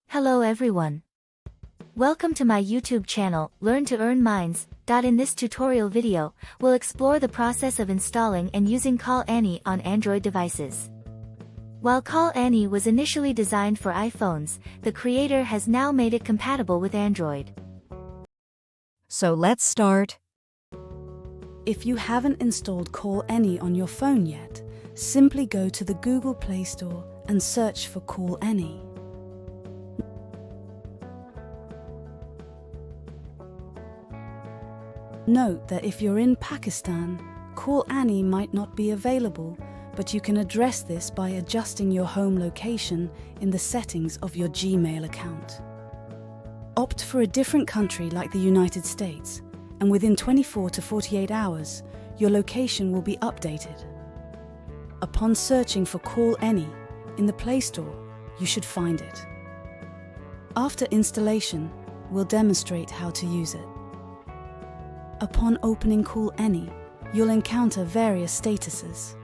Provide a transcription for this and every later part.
Hello everyone. Welcome to my YouTube channel, Learn to Earn Minds. In this tutorial video, we'll explore the process of installing and using Call Annie on Android devices. While Call Annie was initially designed for iPhones, the creator has now made it compatible with Android. So let's start. If you haven't installed Call Annie on your phone yet, simply go to the Google Play Store and search for Call Annie. Note that if you're in Pakistan, Call Annie might not be available, but you can address this by adjusting your home location in the settings of your Gmail account. Opt for a different country like the United States, and within 24 to 48 hours, your location will be updated. Upon searching for Call Annie in the Play Store, you should find it. After installation, we'll demonstrate how to use it. Upon opening Call Annie, you'll encounter various statuses.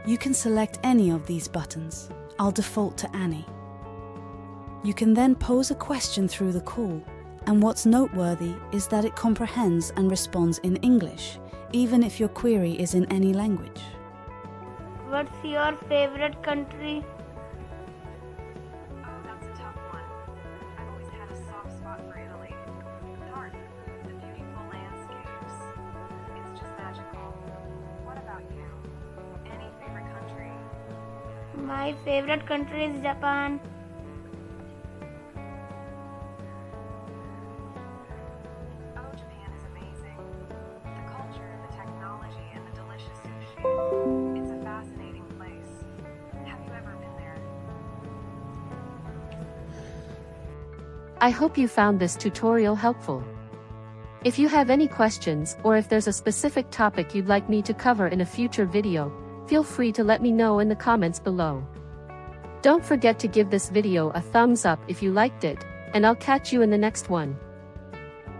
You can select any of these buttons. I'll default to Annie. You can then pose a question through the call, and what's noteworthy is that it comprehends and responds in English, even if your query is in any language. What's your favorite country? Oh, that's a tough one. I've always had a soft spot for Italy. The art, the beautiful landscapes. It's just magical. What about you? Any favorite country? My favorite country is Japan. Oh, Japan is amazing. The culture, the technology, and the delicious sushi. It's a fascinating place. Have you ever been there? I hope you found this tutorial helpful. If you have any questions or if there's a specific topic you'd like me to cover in a future video, feel free to let me know in the comments below. Don't forget to give this video a thumbs up if you liked it, and I'll catch you in the next one.